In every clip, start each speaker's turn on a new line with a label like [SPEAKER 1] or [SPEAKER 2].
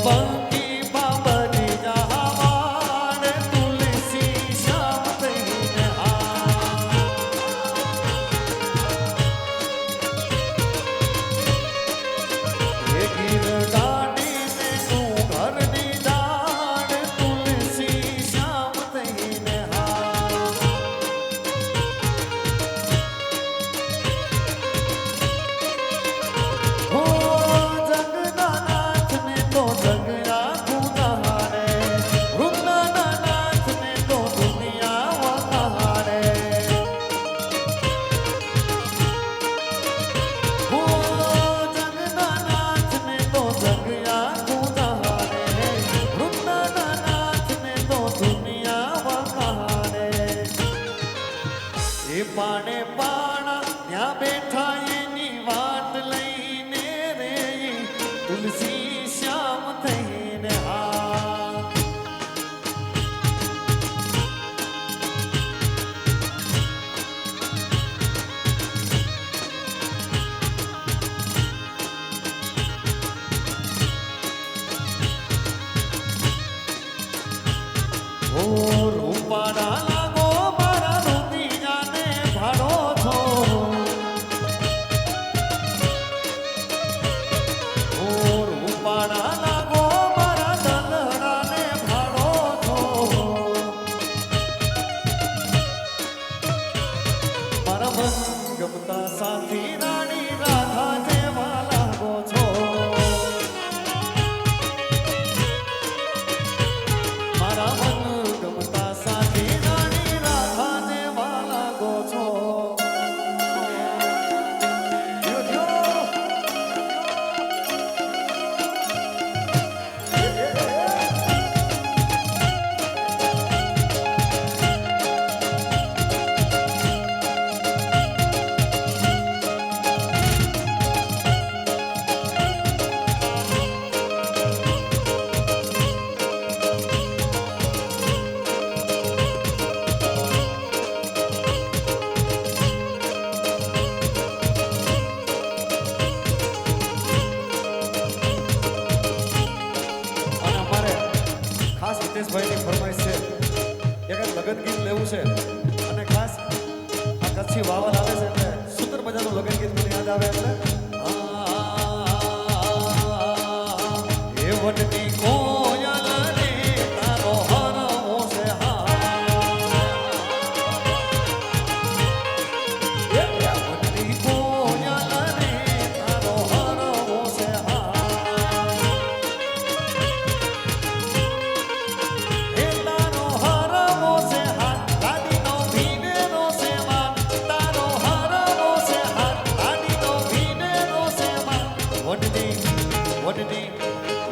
[SPEAKER 1] બંકી બાબરી જહાવાડ તુલસી શ્યામ થઈને એ ગીર દાડીને તું ઘરની દાડ તુલસી શ્યામ થઈને પાણે પાણા ત્યાં બેઠા એની વાટ લઈને રે તુલસી શ્યામ થઈને ઓ રૂપાડા લાગો મારા રૂપિયાને ભાડો છો ઓ રૂપાડા લાગો મારા દલડાને ભાડો છો મારા મન ગમતા સાથી રાણી રાધા જેવા લાગો છો મારા મન ગમતા સાથી રાણી રાધા જેવા લાગો છો ભાઈની ફરમાઈશ છે એક લગન ગીત લેવું છે અને ખાસ આ કચ્છી વાવલ આવે છે એટલે સુંદર મજાનું લગન ગીત મને યાદ આવે એટલે એ વટની કોયલ રે તારો હરવો છે એ વટની કોયલ રે તારો હરવો છે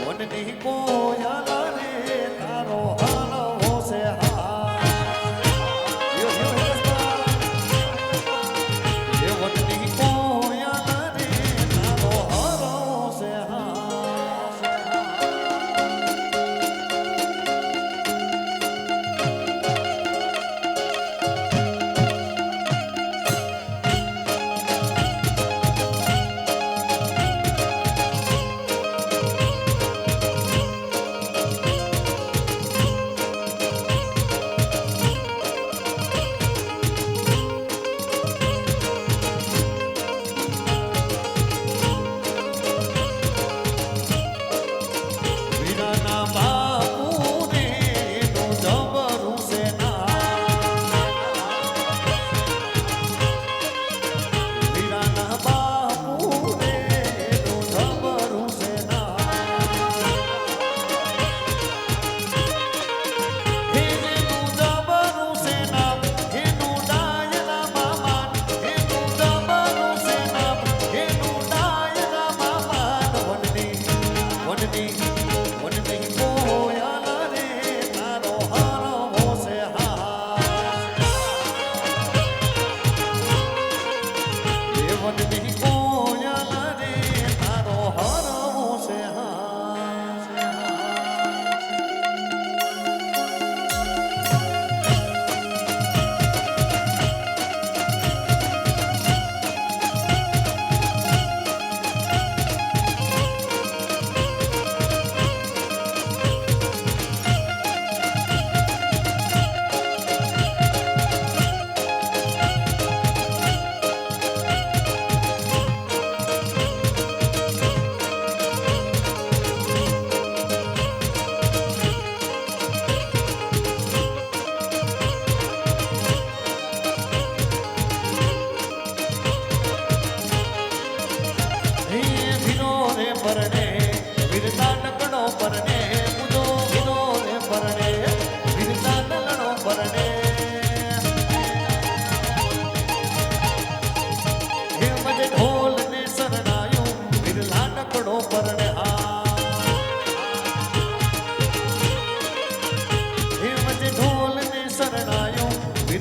[SPEAKER 1] વડની કોયા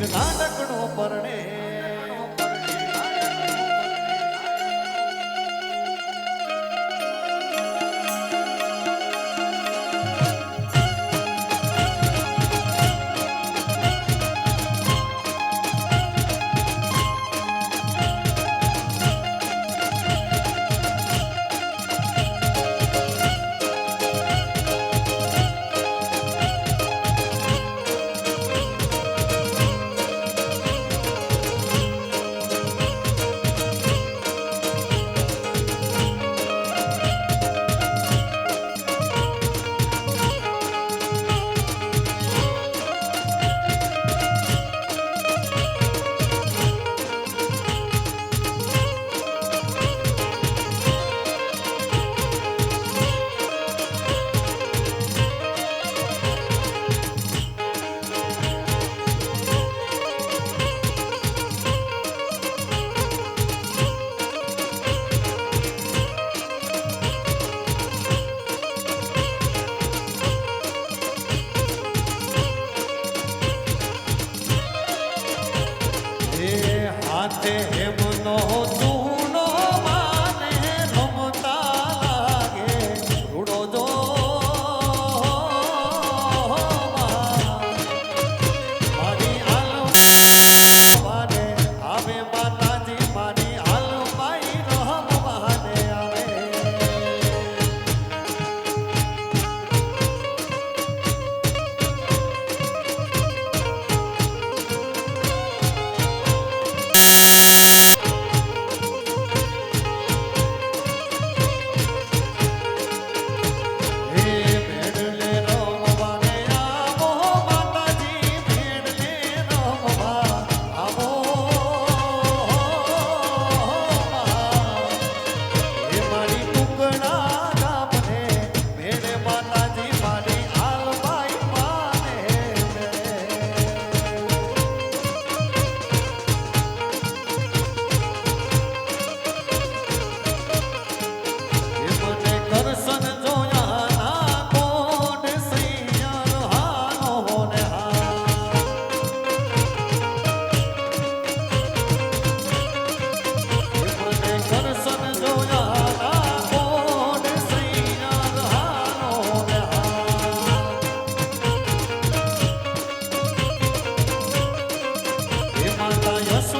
[SPEAKER 1] વીર નાનકડો પરણે હાથે હેમનો ચૂનો માને રમતા લાગે રૂડો જો મારી આલમાને આવે માતાજી મારી આલમાઈ રમવાને આવે યશો